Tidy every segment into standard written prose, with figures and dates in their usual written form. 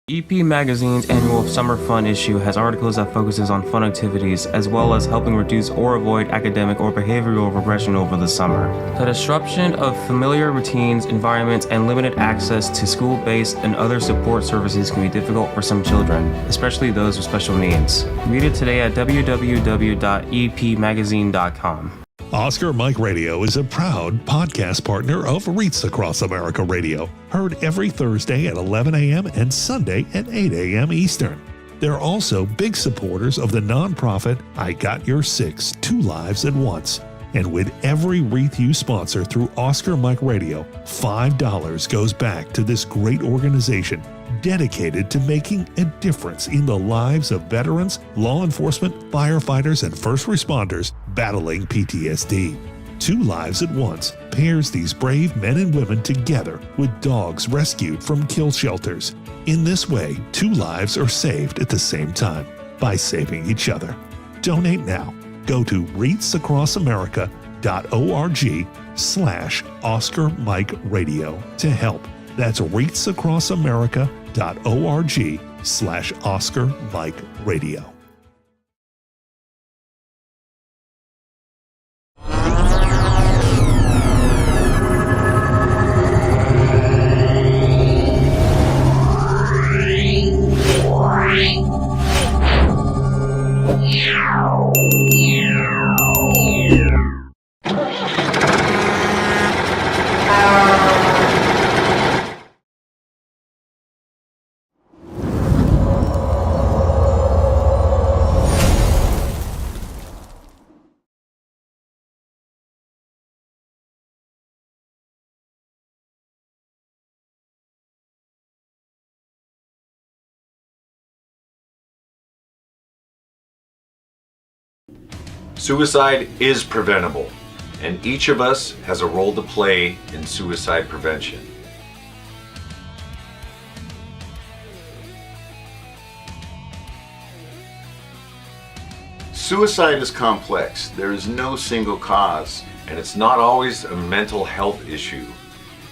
EP Magazine's annual Summer Fun issue has articles that focuses on fun activities, as well as helping reduce or avoid academic or behavioral regression over the summer. The disruption of familiar routines, environments, and limited access to school-based and other support services can be difficult for some children, especially those with special needs. Read it today at www.epmagazine.com. Oscar Mike Radio is a proud podcast partner of Reach Across America Radio, heard every Thursday at 11 a.m. and Sunday at 8 a.m. Eastern. They're also big supporters of the nonprofit I Got Your Six, Two Lives at Once. And with every wreath you sponsor through Oscar Mike Radio, $5 goes back to this great organization dedicated to making a difference in the lives of veterans, law enforcement, firefighters, and first responders battling PTSD. Two Lives at Once pairs these brave men and women together with dogs rescued from kill shelters. In this way, two lives are saved at the same time by saving each other. Donate now. Go to reachacrossamerica.org/Oscar Mike Radio to help. That's reachacrossamerica.org/Oscar Mike Radio. Suicide is preventable, and each of us has a role to play in suicide prevention. Suicide is complex. There is no single cause. And it's not always a mental health issue.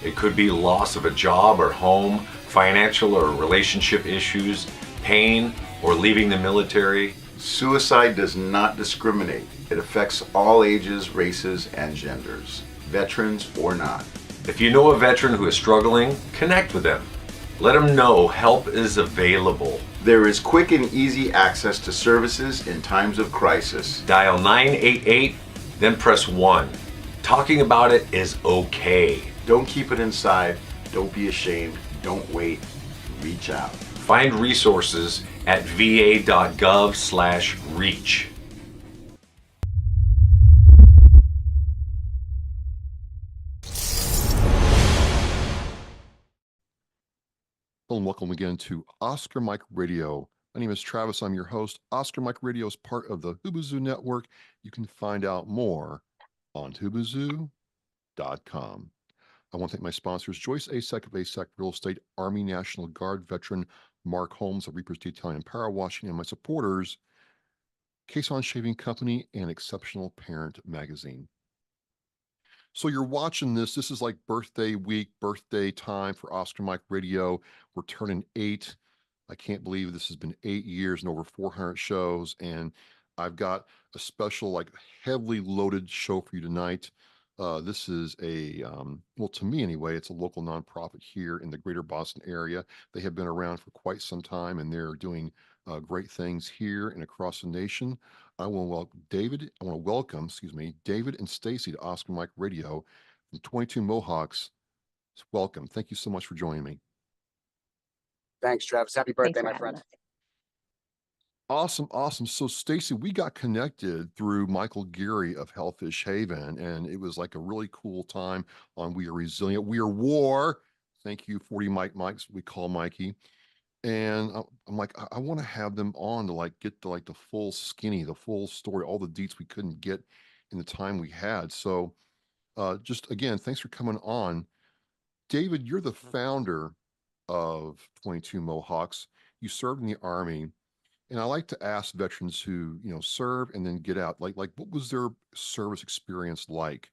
It could be loss of a job or home, financial or relationship issues, pain, or leaving the military. Suicide does not discriminate. It affects all ages, races, and genders, veterans or not. If you know a veteran who is struggling, connect with them. Let them know help is available. There is quick and easy access to services in times of crisis. Dial 988, then press 1. Talking about it is okay. Don't keep it inside. Don't be ashamed. Don't wait. Reach out. Find resources at va.gov/reach. Hello and welcome again to Oscar Mike Radio. My name is Travis. I'm your host. Oscar Mike Radio is part of the Hubazoo Network. You can find out more on hubazoo.com. I want to thank my sponsors, Joyce Asek of Asek Real Estate, Army National Guard veteran Mark Holmes of Reapers Detailing in Para, Washington, and my supporters, Cason Shaving Company and Exceptional Parent Magazine. So you're watching this. This is like birthday week, birthday time for Oscar Mike Radio. We're turning 8. I can't believe this has been 8 years and over 400 shows. And I've got a special, like heavily loaded show for you tonight. This is a, well, to me anyway, it's a local nonprofit here in the greater Boston area. They have been around for quite some time and they're doing great things here and across the nation. I want to welcome David and Stacey to Oscar Mike Radio from 22 Mohawks. Welcome. Thank you so much for joining me. Thanks, Travis. Happy birthday, my friend. Awesome. So Stacey, we got connected through Michael Geary of Hellfish Haven, and it was like a really cool time on We Are Resilient. We Are War. Thank you, 40 Mikes, we call Mikey. And I'm like, I want to have them on to like get the full skinny, the full story, all the deets we couldn't get in the time we had. So just again, thanks for coming on. David, you're the founder of 22 Mohawks. You served in the Army. And I like to ask veterans who, serve and then get out, like what was their service experience like,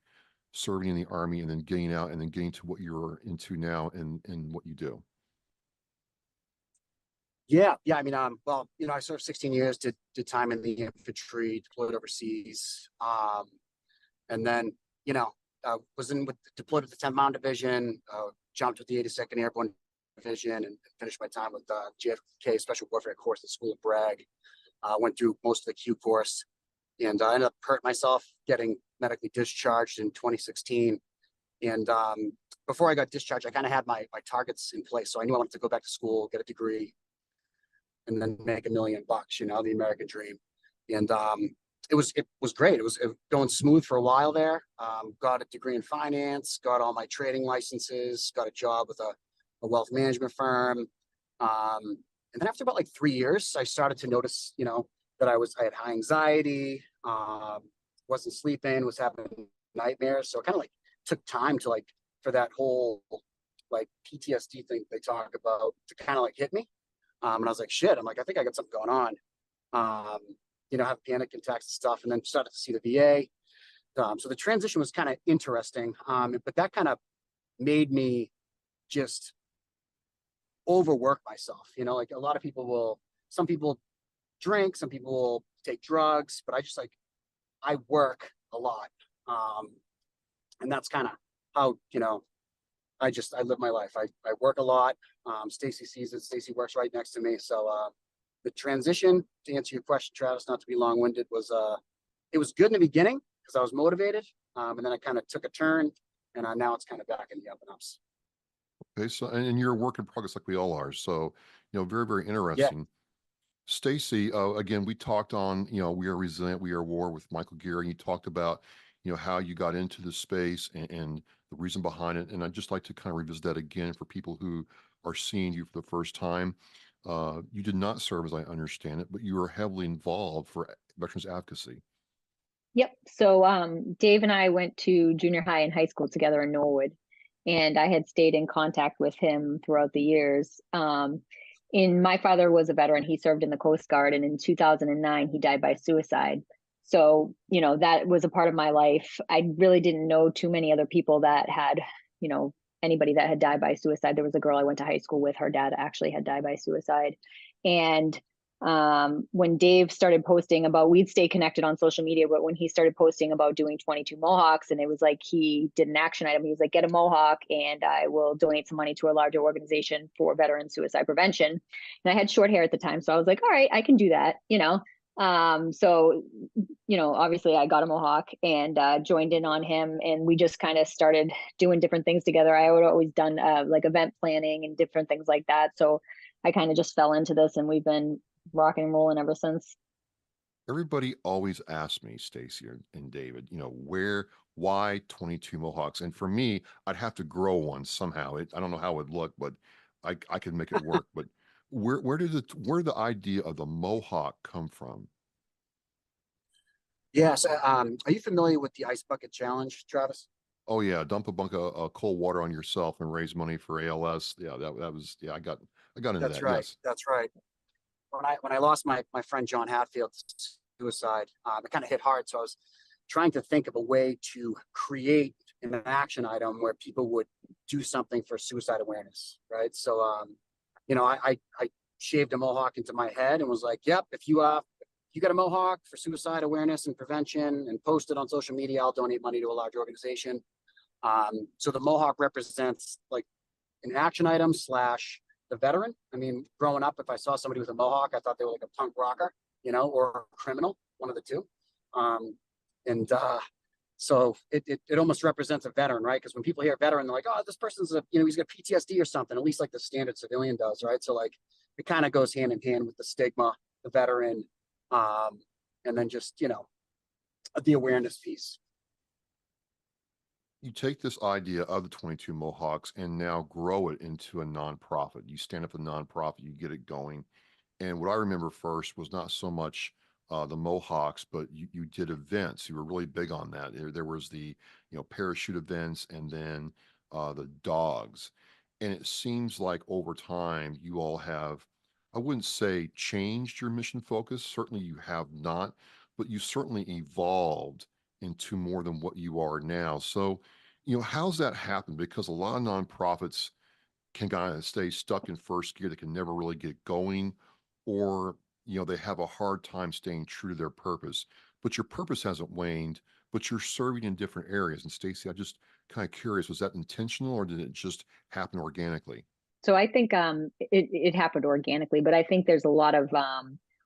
serving in the Army and then getting out and then getting to what you're into now and what you do? Yeah. I mean, well, I served 16 years, did time in the infantry, deployed overseas, and then deployed with the 10th Mountain Division, jumped with the 82nd Airborne Division, and finished my time with JFK Special Warfare Course at School of Bragg. Went through most of the Q course, and I ended up hurting myself, getting medically discharged in 2016. And before I got discharged, I kind of had my targets in place, so I knew I wanted to go back to school, get a degree, and then make $1 million, the American dream. And it was great. It was going smooth for a while there. Got a degree in finance, got all my trading licenses, got a job with a wealth management firm. And then after about like 3 years, I started to notice, that I had high anxiety, wasn't sleeping, was having nightmares. So it kind of like took time to for that whole like PTSD thing they talk about to kind of like hit me. And I was like, shit, I think I got something going on. Have panic attacks and stuff, and then started to see the VA. So the transition was kind of interesting. But that kind of made me just overwork myself. Like a lot of people some people drink, some people will take drugs, but I work a lot. And that's kind of how, I live my life. I work a lot. Stacey sees it. Stacey works right next to me. So the transition, to answer your question, Travis, not to be long-winded, it was good in the beginning because I was motivated. And then I kind of took a turn, and now it's kind of back in the up and ups. Okay, so and you're a work in progress like we all are. So, very, very interesting. Yeah. Stacey, again, we talked on, We Are Resilient, We Are War with Michael Geary. You talked about, how you got into the space and the reason behind it. And I'd just like to kind of revisit that again for people who are seeing you for the first time. You did not serve, as I understand it, but you were heavily involved for veterans advocacy. Yep. So Dave and I went to junior high and high school together in Norwood, and I had stayed in contact with him throughout the years. My father was a veteran. He served in the Coast Guard, and in 2009, he died by suicide. So, that was a part of my life. I really didn't know too many other people that had, anybody that had died by suicide. There was a girl I went to high school with. Her dad actually had died by suicide. And when Dave started posting about, we'd stay connected on social media, but when he started posting about doing 22 Mohawks, and it was like he did an action item, he was like, get a Mohawk and I will donate some money to a larger organization for veteran suicide prevention. And I had short hair at the time, so I was like, all right, I can do that, So obviously I got a Mohawk and joined in on him, and we just kind of started doing different things together. I had always done like event planning and different things like that, so I kind of just fell into this, and we've been rocking and rolling ever since. Everybody always asks me, Stacey and David, why 22 Mohawks? And for me, I'd have to grow one somehow. I don't know how it would look, but I could make it work. But where did the idea of the Mohawk come from? Yes. Are you familiar with the Ice Bucket Challenge, Travis? Oh yeah, dump a bunch of cold water on yourself and raise money for ALS. Yeah, that was I got into That's that. right. Yes. That's right. When I lost my friend John Hatfield to suicide, it kind of hit hard. So I was trying to think of a way to create an action item where people would do something for suicide awareness, right? So, I shaved a Mohawk into my head and was like, yep, if you got a Mohawk for suicide awareness and prevention and post it on social media, I'll donate money to a large organization. So the Mohawk represents like an action item / the veteran. I mean, growing up, if I saw somebody with a Mohawk, I thought they were like a punk rocker, or a criminal, one of the two. So it almost represents a veteran, right? Because when people hear veteran, they're like, oh, this person's he's got PTSD or something, at least like the standard civilian does, right? So like it kind of goes hand in hand with the stigma, the veteran, and then just, the awareness piece. You take this idea of the 22 Mohawks and now grow it into a nonprofit. You stand up a nonprofit, you get it going. And what I remember first was not so much the Mohawks, but you did events. You were really big on that. There was the parachute events, and then the dogs. And it seems like over time you all have, I wouldn't say changed your mission focus. Certainly you have not, but you certainly evolved into more than what you are now. So, how's that happened? Because a lot of nonprofits, can kind of stay stuck in first gear. They can never really get going, or, they have a hard time staying true to their purpose. But your purpose hasn't waned, but you're serving in different areas. And Stacey, I'm just kind of curious, was that intentional or did it just happen organically? So I think it happened organically, but I think there's a lot of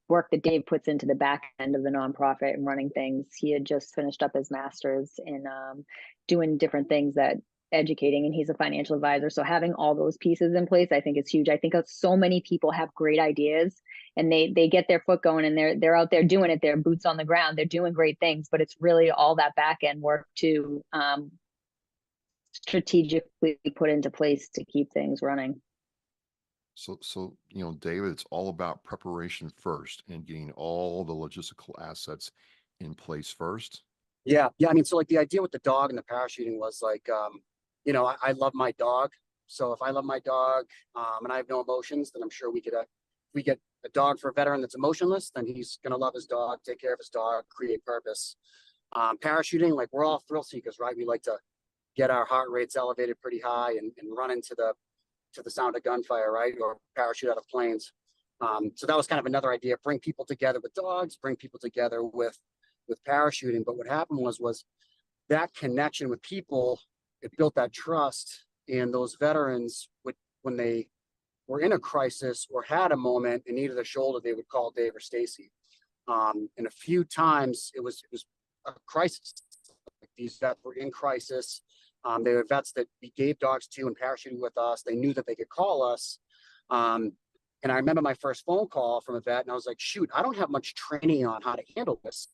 work that Dave puts into the back end of the nonprofit and running things. He had just finished up his master's in doing different things that educating, and he's a financial advisor. So having all those pieces in place, I think is huge. I think so many people have great ideas and they get their foot going and they're out there doing it. They're boots on the ground. They're doing great things, but it's really all that back end work to strategically put into place to keep things running. So, David, it's all about preparation first and getting all the logistical assets in place first. Yeah. I mean, so like the idea with the dog and the parachuting was like, I love my dog. So if I love my dog and I have no emotions, then I'm sure we get a dog for a veteran that's emotionless, then he's going to love his dog, take care of his dog, create purpose. Parachuting, like we're all thrill seekers, right? We like to get our heart rates elevated pretty high and run into the sound of gunfire, right? Or parachute out of planes. So that was kind of another idea, bring people together with dogs, bring people together with parachuting. But what happened was that connection with people, it built that trust, and those veterans when they were in a crisis or had a moment and needed a shoulder, they would call Dave or Stacey. And a few times it was a crisis. These vets were in crisis. They were vets that we gave dogs to and parachuting with us. They knew that they could call us. And I remember my first phone call from a vet, and I was like, shoot, I don't have much training on how to handle this.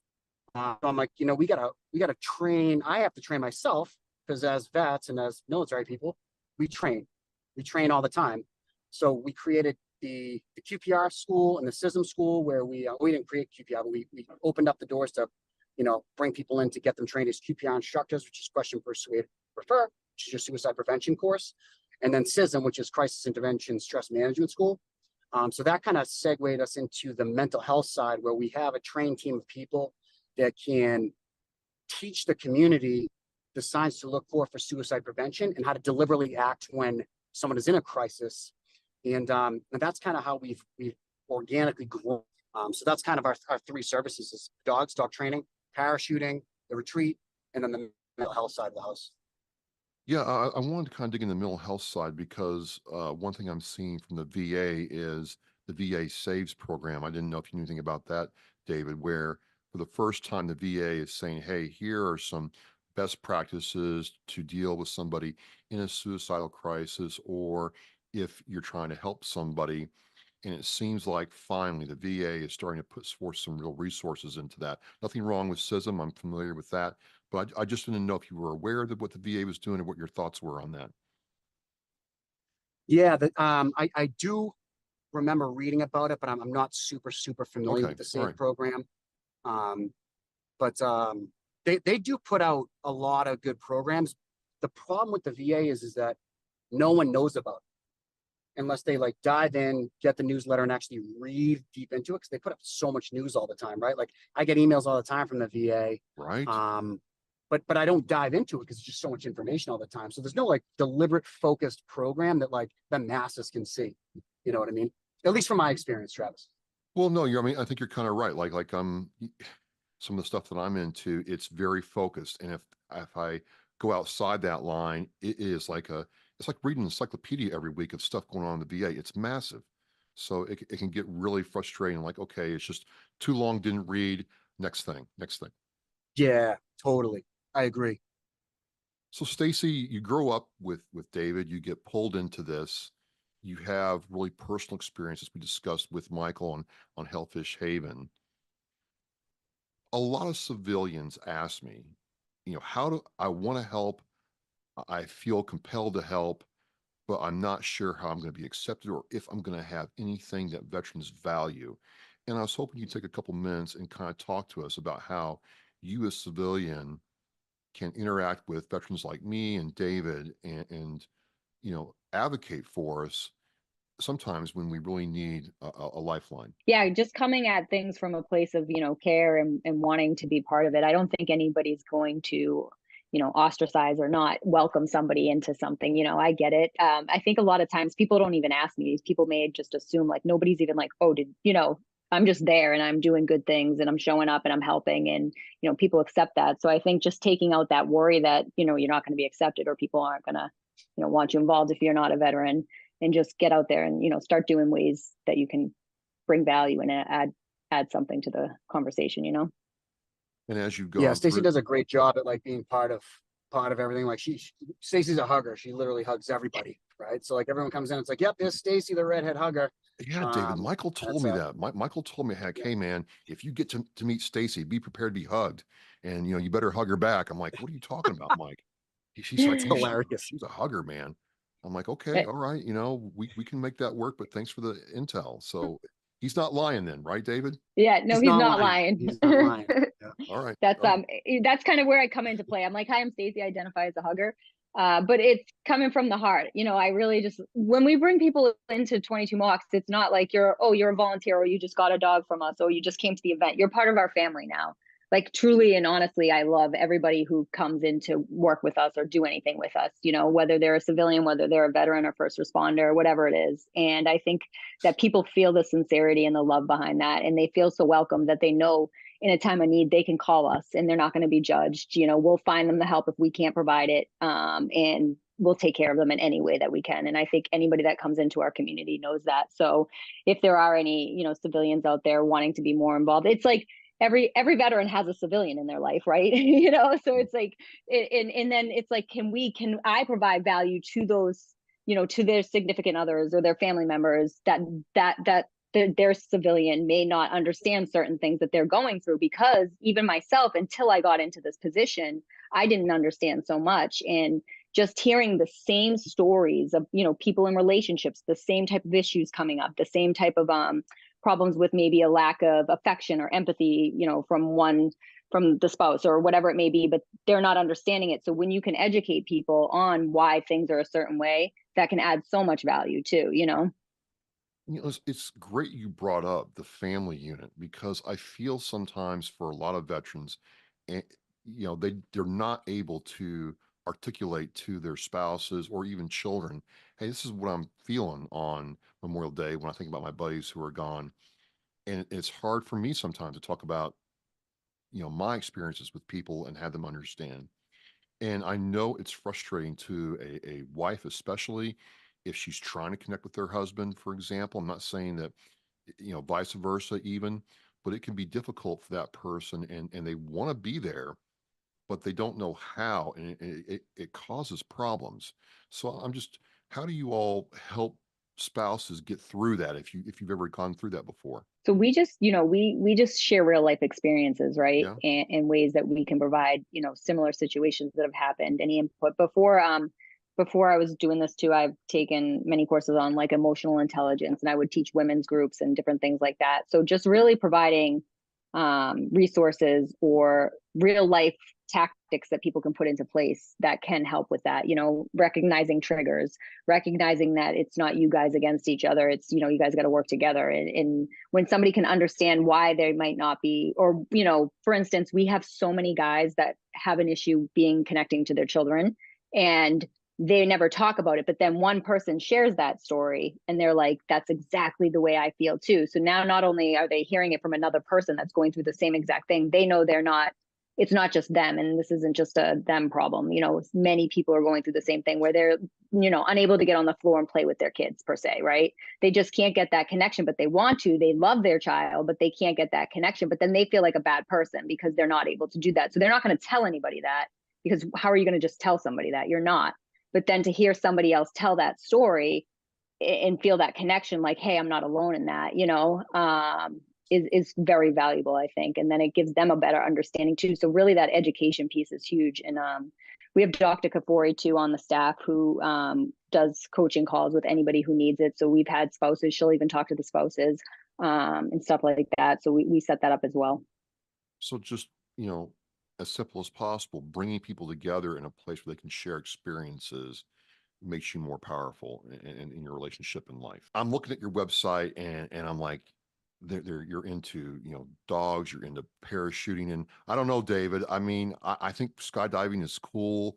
So I'm like, we gotta train. I have to train myself because as vets and as military people, we train all the time. So we created the QPR school and the CISM school where we didn't create QPR, but we opened up the doors to, bring people in to get them trained as QPR instructors, which is question, persuade, refer, which is your suicide prevention course. And then CISM, which is crisis intervention stress management school. So that kind of segued us into the mental health side, where we have a trained team of people that can teach the community the signs to look for suicide prevention and how to deliberately act when someone is in a crisis. And that's kind of how we've organically grown. So that's kind of our three services: is dog training, parachuting, the retreat, and then the mental health side of the house. Yeah, I wanted to kind of dig in the mental health side because one thing I'm seeing from the VA is the VA Saves program. I didn't know if you knew anything about that, David, where for the first time the VA is saying, hey, here are some best practices to deal with somebody in a suicidal crisis, or if you're trying to help somebody. And it seems like finally the VA is starting to put forth some real resources into that. Nothing wrong with CISM. I'm familiar with that. But I just didn't know if you were aware of what the VA was doing and what your thoughts were on that. Yeah, I do remember reading about it, but I'm not super familiar with the SAVE program. But they do put out a lot of good programs. The problem with the VA is that no one knows about it unless they like dive in, get the newsletter, and actually read deep into it, because they put up so much news all the time, right? Like I get emails all the time from the VA. Right. But I don't dive into it because it's just so much information all the time. So there's no like deliberate, focused program that like the masses can see. You know what I mean? At least from my experience, Travis. Well, no, I think you're kind of right. Like some of the stuff that I'm into, it's very focused. And if I go outside that line, it's like reading an encyclopedia every week of stuff going on in the VA. It's massive. So it can get really frustrating. Like, okay, it's just too long, didn't read. Next thing. Yeah, totally. I agree. So Stacey, you grow up with David, you get pulled into this. You have really personal experiences we discussed with Michael on Hellfish Haven. A lot of civilians ask me, how do I want to help? I feel compelled to help, but I'm not sure how I'm going to be accepted or if I'm going to have anything that veterans value. And I was hoping you'd take a couple minutes and kind of talk to us about how you as civilian can interact with veterans like me and David and advocate for us sometimes when we really need a lifeline. Yeah, just coming at things from a place of, care and wanting to be part of it. I don't think anybody's going to, ostracize or not welcome somebody into something. I get it. I think a lot of times people don't even ask me. People may just assume like nobody's even like, oh, I'm just there and I'm doing good things and I'm showing up and I'm helping, and people accept that. So I think just taking out that worry that you're not going to be accepted or people aren't going to want you involved if you're not a veteran, and just get out there and start doing ways that you can bring value and add something to the conversation. And as you go Yeah, Stacey through, does a great job at like being part of everything. Like Stacey's a hugger. She literally hugs everybody, right? So like everyone comes in, it's like, yep, there's Stacey, the redhead hugger. yeah, David, Michael told me that's that. Michael told me, heck, hey man, if you get to meet Stacey, be prepared to be hugged, and you better hug her back. I'm like, what are you talking about, Mike? She's like, hilarious. she's a hugger, man. I'm like, okay, Right. all right, we can make that work, but thanks for the intel. So he's not lying then, right, David? Yeah, no, he's not lying. He's not lying. Yeah. All right. That's all right. that's kind of where I come into play. I'm like, hi, I'm Stacey, I identify as a hugger. But it's coming from the heart. I really just, when we bring people into 22 Mohawks, it's not like you're a volunteer or you just got a dog from us or you just came to the event. You're part of our family now. Like truly and honestly, I love everybody who comes in to work with us or do anything with us, whether they're a civilian, whether they're a veteran or first responder, whatever it is. And I think that people feel the sincerity and the love behind that. And they feel so welcome that they know in a time of need, they can call us and they're not going to be judged. We'll find them the help if we can't provide it. And we'll take care of them in any way that we can. And I think anybody that comes into our community knows that. So if there are any, civilians out there wanting to be more involved, it's like every veteran has a civilian in their life, right? So it's like, and then it's like, can I provide value to those, to their significant others or their family members that their civilian may not understand certain things that they're going through, because even myself, until I got into this position, I didn't understand so much. And just hearing the same stories of, people in relationships, the same type of issues coming up, the same type of problems with maybe a lack of affection or empathy, from the spouse or whatever it may be, but they're not understanding it. So when you can educate people on why things are a certain way, that can add so much value too, It's great you brought up the family unit, because I feel sometimes for a lot of veterans, and they're not able to articulate to their spouses or even children, hey, this is what I'm feeling on Memorial Day when I think about my buddies who are gone. And it's hard for me sometimes to talk about, my experiences with people and have them understand. And I know it's frustrating to a wife, especially if she's trying to connect with their husband, for example. I'm not saying that, vice versa even, but it can be difficult for that person, and they want to be there, but they don't know how, and it causes problems. So how do you all help spouses get through that if you've ever gone through that before? So we just, we just share real life experiences, right? Yeah. And ways that we can provide, similar situations that have happened. Any input before I was doing this too, I've taken many courses on like emotional intelligence, and I would teach women's groups and different things like that. So just really providing resources or real life tactics that people can put into place that can help with that, recognizing triggers, recognizing that it's not you guys against each other. It's, you guys got to work together. And when somebody can understand why they might not be, or, for instance, we have so many guys that have an issue connecting to their children, and they never talk about it. But then one person shares that story and they're like, that's exactly the way I feel too. So now not only are they hearing it from another person that's going through the same exact thing, they know it's not just them. And this isn't just a them problem. Many people are going through the same thing where they're, unable to get on the floor and play with their kids per se, right? They just can't get that connection, but they want to. They love their child, but they can't get that connection. But then they feel like a bad person because they're not able to do that. So they're not going to tell anybody that, because how are you going to just tell somebody that? You're not. But then to hear somebody else tell that story and feel that connection, like, hey, I'm not alone in that, is very valuable, I think. And then it gives them a better understanding too. So really that education piece is huge. And we have Dr. Kafori too on the staff who does coaching calls with anybody who needs it. So we've had spouses, she'll even talk to the spouses and stuff like that. So we set that up as well. So just, as simple as possible, bringing people together in a place where they can share experiences makes you more powerful in your relationship in life. I'm looking at your website and I'm like, you're into, dogs, you're into parachuting. And I don't know, David, I mean, I think skydiving is cool.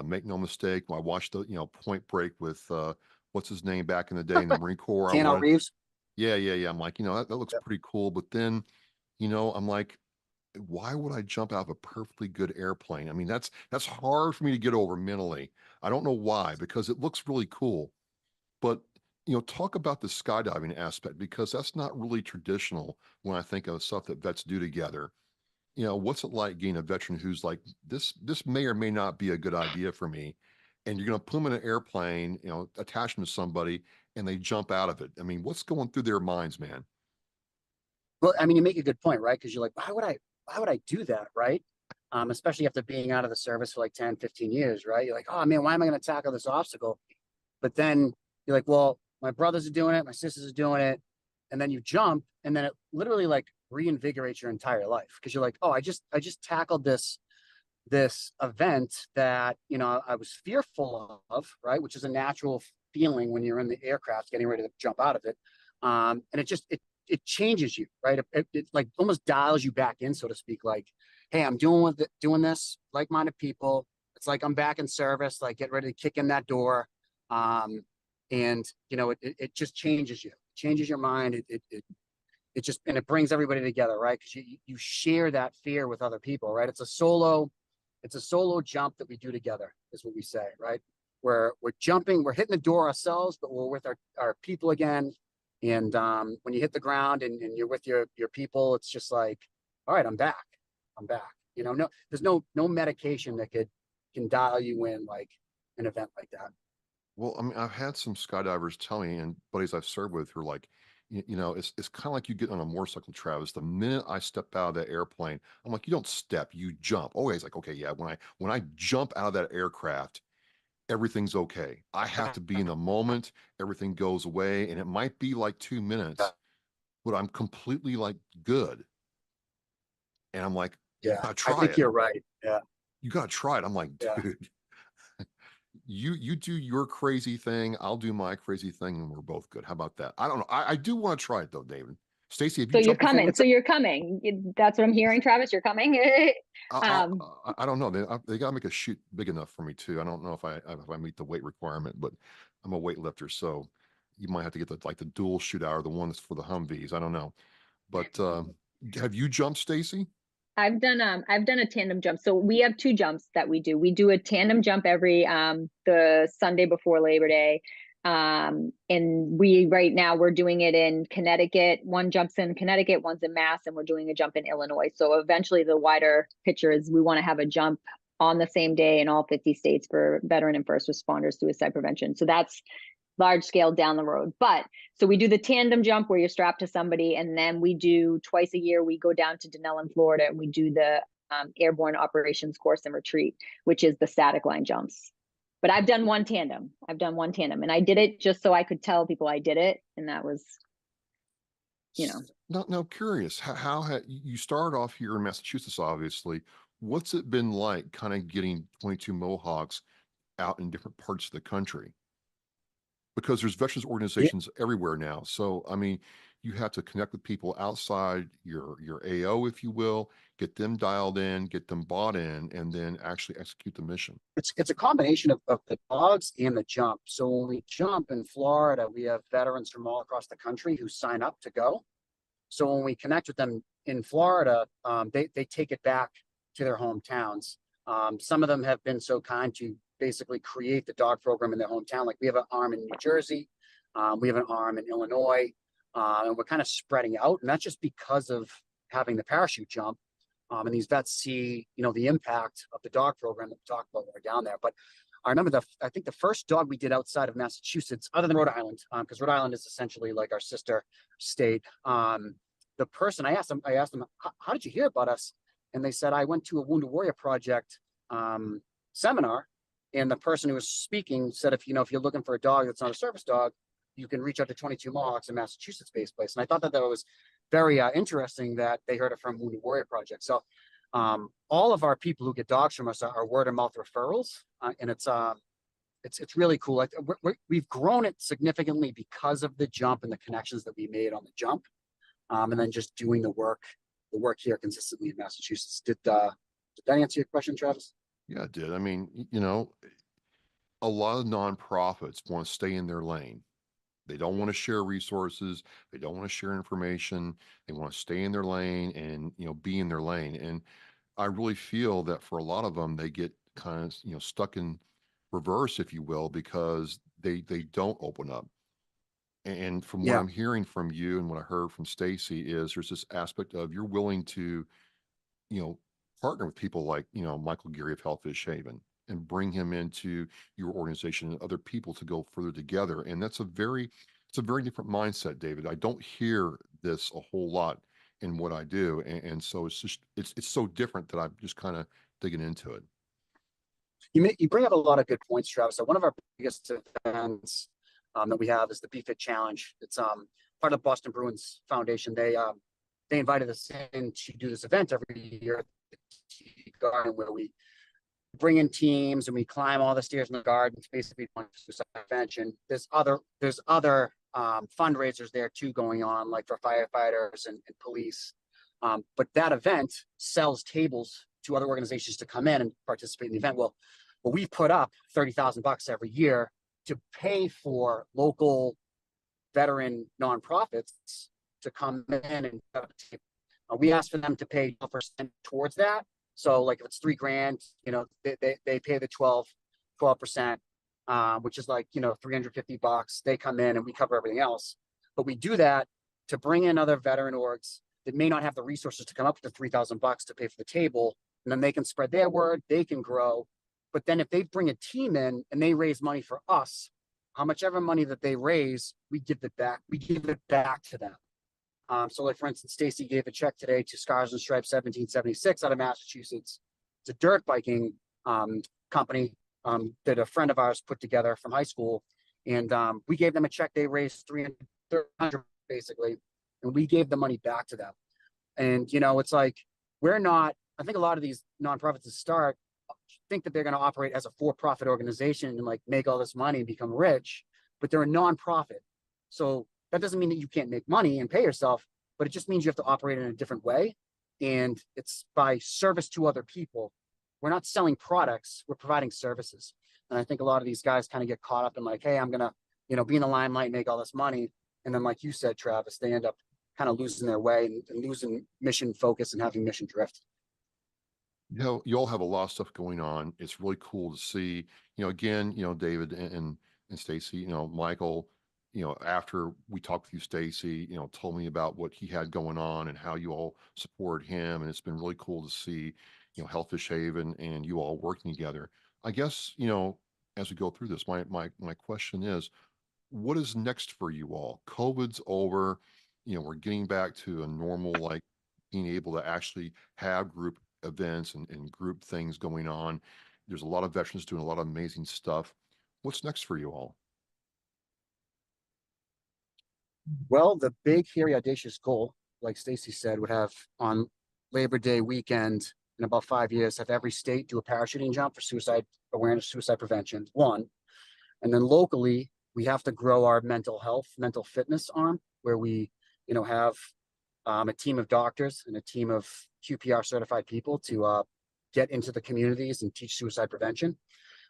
Make no mistake. I watched the, Point Break with, what's his name back in the day in the Marine Corps. Keanu Reeves. Yeah. I'm like, that looks pretty cool. But then, I'm like, why would I jump out of a perfectly good airplane? I mean, that's hard for me to get over mentally. I don't know why, because it looks really cool. But, talk about the skydiving aspect, because that's not really traditional when I think of stuff that vets do together. What's it like being a veteran who's like, this may or may not be a good idea for me. And you're going to put them in an airplane, attach them to somebody, and they jump out of it. I mean, what's going through their minds, man? Well, I mean, you make a good point, right? Because you're like, why would I do that, right? Especially after being out of the service for like 10, 15 years, right? You're like, oh man, why am I going to tackle this obstacle? But then you're like, well, my brothers are doing it, my sisters are doing it. And then you jump, and then it literally like reinvigorates your entire life. Because you're like, oh, I just tackled this event that, I was fearful of, right? Which is a natural feeling when you're in the aircraft getting ready to jump out of it. And it changes you, right? It like almost dials you back in, so to speak. Like, hey, I'm doing this, like-minded people. It's like I'm back in service, like get ready to kick in that door. And it just changes you, changes your mind. It just, and it brings everybody together, right? Because you share that fear with other people, right? It's a solo jump that we do together, is what we say, right? We're jumping, we're hitting the door ourselves, but we're with our people again. And when you hit the ground and you're with your people, it's just like, all right, I'm back. No, there's no medication that can dial you in like an event like that. Well, I mean, I've had some skydivers tell me, and buddies I've served with, who are like, it's kind of like you get on a motorcycle, Travis. The minute I step out of that airplane, I'm like, you don't step, you jump. Always like, okay, yeah. When I jump out of that aircraft, everything's okay. I have to be in the moment. Everything goes away, and it might be like 2 minutes, but I'm completely like good. And I'm like, you Yeah, gotta I try think it. you're right. Yeah. You gotta try it. I'm like, Yeah. dude, you do your crazy thing, I'll do my crazy thing, and we're both good. How about that? I don't know. I do want to try it though, David. Stacey, have So you you're jumped before? coming. So you're coming. That's what I'm hearing, Travis. You're coming. Um, I don't know. They got to make a chute big enough for me too. I don't know if I meet the weight requirement, but I'm a weightlifter, so you might have to get the dual chute out, or the one that's for the Humvees. I don't know. But have you jumped, Stacey? I've done a tandem jump. So we have two jumps that we do. We do a tandem jump every the Sunday before Labor Day. And right now we're doing it in Connecticut. One jumps in Connecticut, one's in Mass, and we're doing a jump in Illinois. So eventually the wider picture is we want to have a jump on the same day in all 50 states for veteran and first responders suicide prevention. So that's large scale down the road. But so we do the tandem jump where you're strapped to somebody, and then we do twice a year, we go down to Denellen, Florida, and we do the Airborne Operations Course and Retreat, which is the static line jumps. But I've done one tandem, and I did it just so I could tell people I did it. And that was, Now curious, how you started off here in Massachusetts, obviously. What's it been like kind of getting 22 Mohawks out in different parts of the country? Because there's veterans organizations everywhere now. So, I mean, you have to connect with people outside your AO, if you will, get them dialed in, get them bought in, and then actually execute the mission. It's a combination of the dogs and the jump. So when we jump in Florida, we have veterans from all across the country who sign up to go. So when we connect with them in Florida, they take it back to their hometowns. Some of them have been so kind to basically create the dog program in their hometown. Like we have an arm in New Jersey, we have an arm in Illinois, and we're kind of spreading out. And that's just because of having the parachute jump. And these vets see, the impact of the dog program that we talked about when we're down there. But I remember I think the first dog we did outside of Massachusetts, other than Rhode Island, because Rhode Island is essentially like our sister state. The person I asked them, how did you hear about us? And they said, I went to a Wounded Warrior Project seminar, and the person who was speaking said, if you're looking for a dog that's not a service dog, you can reach out to 22 Mohawks, a Massachusetts-based place. And I thought that was very interesting that they heard it from Wounded Warrior Project. So all of our people who get dogs from us are word of mouth referrals, and it's really cool. Like we've grown it significantly because of the jump and the connections that we made on the jump. and then just doing the work here consistently in Massachusetts. Did that answer your question, Travis? Yeah, it did. I mean, you know, a lot of nonprofits want to stay in their lane. They don't want to share resources. They don't want to share information. They want to stay in their lane and, you know, be in their lane. And I really feel that for a lot of them, they get kind of, you know, stuck in reverse, if you will, because they don't open up. And from what Yeah. I'm hearing from you and what I heard from Stacey is there's this aspect of you're willing to, you know, partner with people like, you know, Michael Geary of Hellfish Haven and bring him into your organization and other people to go further together. And it's a very different mindset, David. I don't hear this a whole lot in what I do. And so it's just, it's so different that I'm just kind of digging into it. You bring up a lot of good points, Travis. So one of our biggest events that we have is the BFIT Challenge. It's part of the Boston Bruins Foundation. They invited us in to do this event every year at the TD Garden, where we bring in teams and we climb all the stairs in the garden. It's basically suicide prevention. There's other fundraisers there too going on, like for firefighters and police. But that event sells tables to other organizations to come in and participate in the event. Well, we put up $30,000 every year to pay for local veteran nonprofits to come in and we ask for them to pay 12% towards that. So like if it's $3,000, you know, they pay the 12%, which is like, you know, $350. They come in and we cover everything else. But we do that to bring in other veteran orgs that may not have the resources to come up with the $3,000 to pay for the table. And then they can spread their word, they can grow. But then if they bring a team in and they raise money for us, how much ever money that they raise, we give it back. We give it back to them. So like, for instance, Stacey gave a check today to Scars and Stripes 1776 out of Massachusetts. It's a dirt biking company that a friend of ours put together from high school. And we gave them a check. They raised $300 basically. And we gave the money back to them. And, you know, it's like, I think a lot of these nonprofits that start think that they're going to operate as a for-profit organization and like make all this money and become rich, but they're a nonprofit. So that doesn't mean that you can't make money and pay yourself, but it just means you have to operate in a different way. And it's by service to other people. We're not selling products, we're providing services. And I think a lot of these guys kind of get caught up in like, hey, I'm going to, you know, be in the limelight and make all this money. And then like you said, Travis, they end up kind of losing their way and losing mission focus and having mission drift. You know, you all have a lot of stuff going on. It's really cool to see, you know, again, you know, David and Stacey, you know, Michael, you know, after we talked with you, Stacey, you know, told me about what he had going on and how you all supported him. And it's been really cool to see, you know, Hellfish Haven and you all working together. I guess, you know, as we go through this, my question is, what is next for you all? COVID's over, you know, we're getting back to a normal, like being able to actually have group events and group things going on. There's a lot of veterans doing a lot of amazing stuff. What's next for you all? Well, the big, hairy, audacious goal, like Stacey said, would have on Labor Day weekend in about 5 years, have every state do a parachuting jump for suicide awareness, suicide prevention, one. And then locally, we have to grow our mental health, mental fitness arm, where we, you know, have a team of doctors and a team of QPR certified people to get into the communities and teach suicide prevention,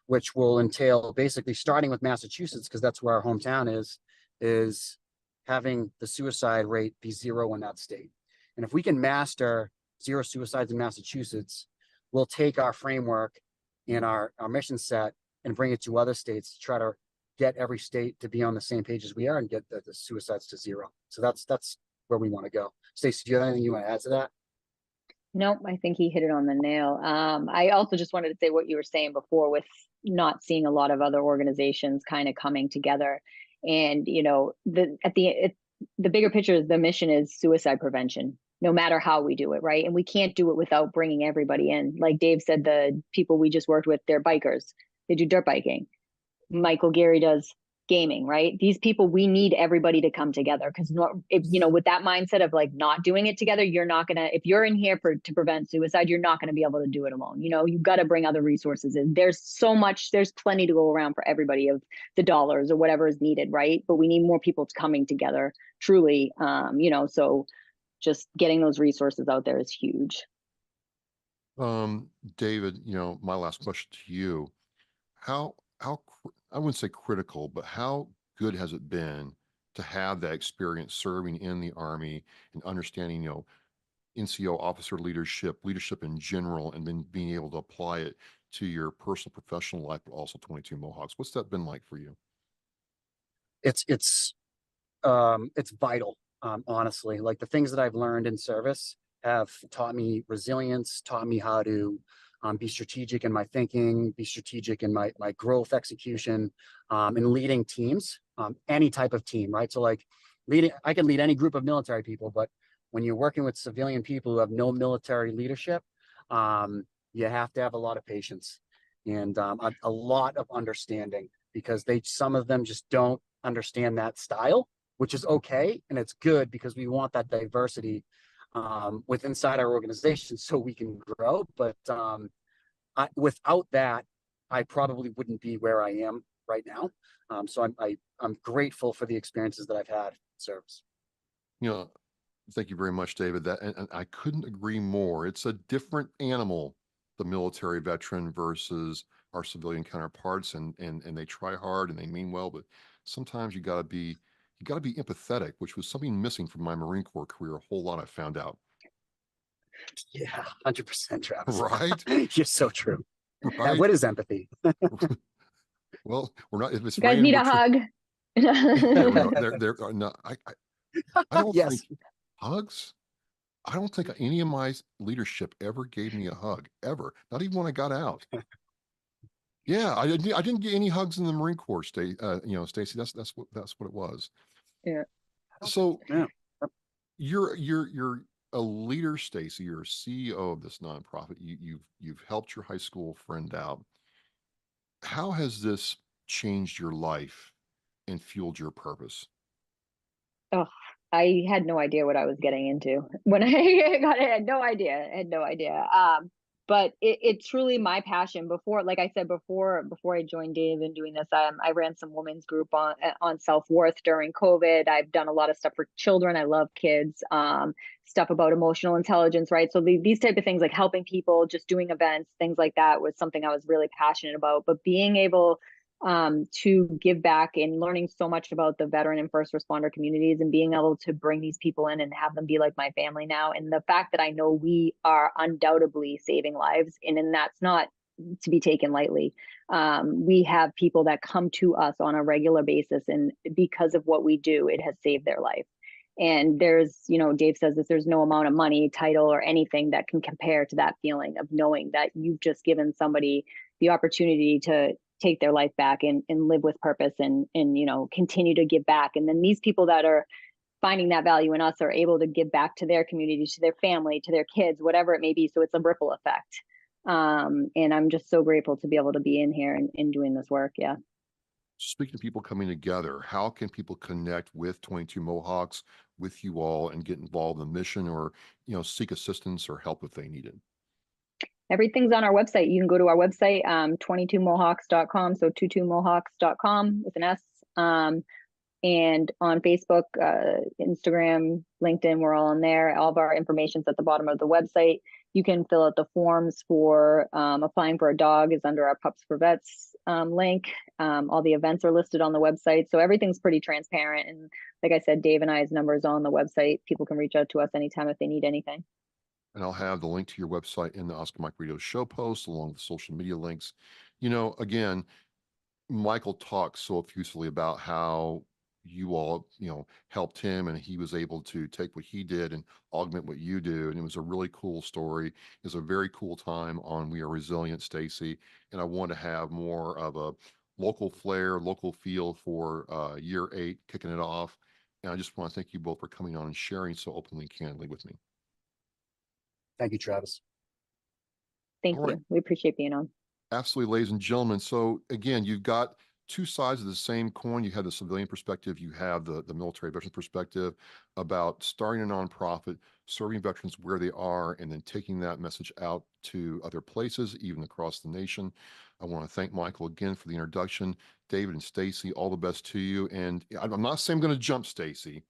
which will entail basically starting with Massachusetts, because that's where our hometown is having the suicide rate be 0 in that state. And if we can master 0 suicides in Massachusetts, we'll take our framework and our mission set and bring it to other states to try to get every state to be on the same page as we are and get the suicides to 0. So that's where we want to go. Stacey, do you have anything you want to add to that? Nope, I think he hit it on the nail. I also just wanted to say what you were saying before with not seeing a lot of other organizations kind of coming together. And, you know, the bigger picture is the mission is suicide prevention, no matter how we do it, right? And we can't do it without bringing everybody in. Like Dave said, the people we just worked with, they're bikers. They do dirt biking. Michael Geary does gaming, right? These people, we need everybody to come together, because you know, with that mindset of like not doing it together, you're not gonna, if you're in here to prevent suicide, you're not gonna be able to do it alone. You know, you've got to bring other resources in. There's plenty to go around for everybody of the dollars or whatever is needed, right? But we need more people coming together truly, you know, so just getting those resources out there is huge. David, my last question to you, I wouldn't say critical, but how good has it been to have that experience serving in the Army and understanding, NCO officer leadership in general, and then being able to apply it to your personal professional life, but also 22 Mohawks? What's that been like for you? It's vital. Honestly, like the things that I've learned in service have taught me resilience, taught me how to be strategic in my thinking, be strategic in my growth execution, and leading teams, any type of team, right? So like I can lead any group of military people, but when you're working with civilian people who have no military leadership, you have to have a lot of patience and a lot of understanding, because some of them just don't understand that style, which is okay. And it's good because we want that diversity inside our organization so we can grow. But without that, I probably wouldn't be where I am right now. So I'm grateful for the experiences that I've had in service. Thank you very much, David. And I couldn't agree more. It's a different animal, the military veteran versus our civilian counterparts, and they try hard and they mean well, but sometimes you gotta be empathetic, which was something missing from my Marine Corps career. A whole lot I found out. Yeah, 100%, Travis. Right? You're so true. Right? What is empathy? Well, we're not. If it's You guys raining, need a hug. no, I don't Yes. think hugs. I don't think any of my leadership ever gave me a hug, ever. Not even when I got out. Yeah, I didn't get any hugs in the Marine Corps, Stacey. That's what it was. Yeah. So Yeah. you're a leader, Stacey. You're a CEO of this nonprofit. You've helped your high school friend out. How has this changed your life and fueled your purpose? Oh, I had no idea what I was getting into when I got it. I had no idea. But it's truly my passion. Before, like I said, before I joined Dave and doing this, I ran some women's group on self-worth during COVID. I've done a lot of stuff for children. I love kids, stuff about emotional intelligence, right? So these type of things, like helping people, just doing events, things like that, was something I was really passionate about. But being able to give back and learning so much about the veteran and first responder communities, and being able to bring these people in and have them be like my family now. And the fact that I know we are undoubtedly saving lives, and that's not to be taken lightly. We have people that come to us on a regular basis, and because of what we do, it has saved their life. And there's, Dave says this, there's no amount of money, title, or anything that can compare to that feeling of knowing that you've just given somebody the opportunity to take their life back and live with purpose and continue to give back. And then these people that are finding that value in us are able to give back to their community, to their family, to their kids, whatever it may be. So it's a ripple effect. And I'm just so grateful to be able to be in here and doing this work. Yeah. Speaking of people coming together, how can people connect with 22 Mohawks, with you all, and get involved in the mission, or seek assistance or help if they need it? Everything's on our website. You can go to our website, 22mohawks.com. So 22mohawks.com with an S. And on Facebook, Instagram, LinkedIn, we're all on there. All of our information's at the bottom of the website. You can fill out the forms for applying for a dog is under our Pups for Vets link. All the events are listed on the website. So everything's pretty transparent. And like I said, Dave and I's numbers on the website. People can reach out to us anytime if they need anything. And I'll have the link to your website in the Oscar Mike Radio show post, along with social media links. Again, Michael talks so effusively about how you all, helped him, and he was able to take what he did and augment what you do. And it was a really cool story. It was a very cool time on We Are Resilient, Stacey. And I want to have more of a local flair, local feel for year 8, kicking it off. And I just want to thank you both for coming on and sharing so openly and candidly with me. Thank you, Travis. Thank All right. you. We appreciate being on. Absolutely, ladies and gentlemen. So again, you've got two sides of the same coin. You have the civilian perspective, you have the military veteran perspective about starting a nonprofit, serving veterans where they are, and then taking that message out to other places, even across the nation. I want to thank Michael again for the introduction. David and Stacey, all the best to you. And I'm not saying I'm going to jump Stacey,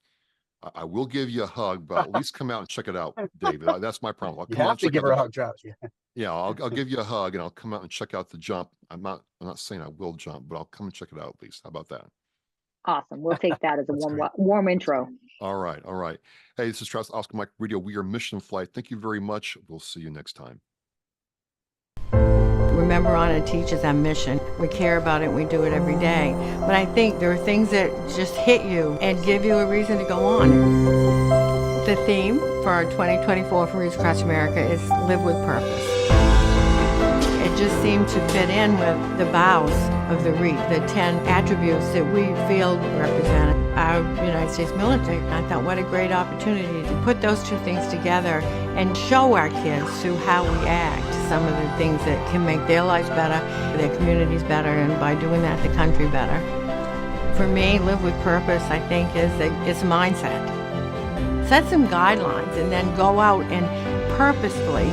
I will give you a hug, but at least come out and check it out, David. That's my problem. I'll You come out have and to check give out her a the- hug, Travis. Yeah. Yeah, I'll give you a hug and I'll come out and check out the jump. I'm not saying I will jump, but I'll come and check it out at least. How about that? Awesome. We'll take that as a That's warm, great. warm intro. All right. All right. Hey, this is Travis Oscar Mike Radio. We are Mission Flight. Thank you very much. We'll see you next time. Remember on it teaches our mission. We care about it and we do it every day. But I think there are things that just hit you and give you a reason to go on. The theme for our 2024 for Reach Across America is Live with Purpose. It just seemed to fit in with the vows of the REAP, the 10 attributes that we feel represent our United States military. I thought, what a great opportunity to put those two things together and show our kids through how we act some of the things that can make their lives better, their communities better, and by doing that, the country better. For me, Live with Purpose, I think, is a mindset. Set some guidelines and then go out and purposefully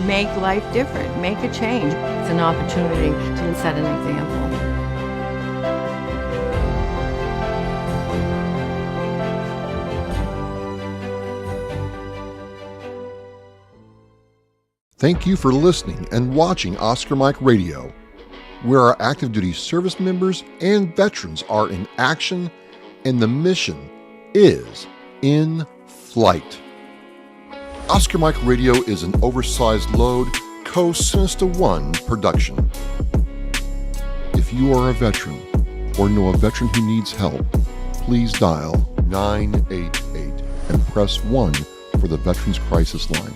make life different, make a change. It's an opportunity to set an example. Thank you for listening and watching Oscar Mike Radio, where our active duty service members and veterans are in action and the mission is in flight. Oscar Mike Radio is an oversized load Co-Sinister One production. If you are a veteran or know a veteran who needs help, please dial 988 and press 1 for the Veterans Crisis Line.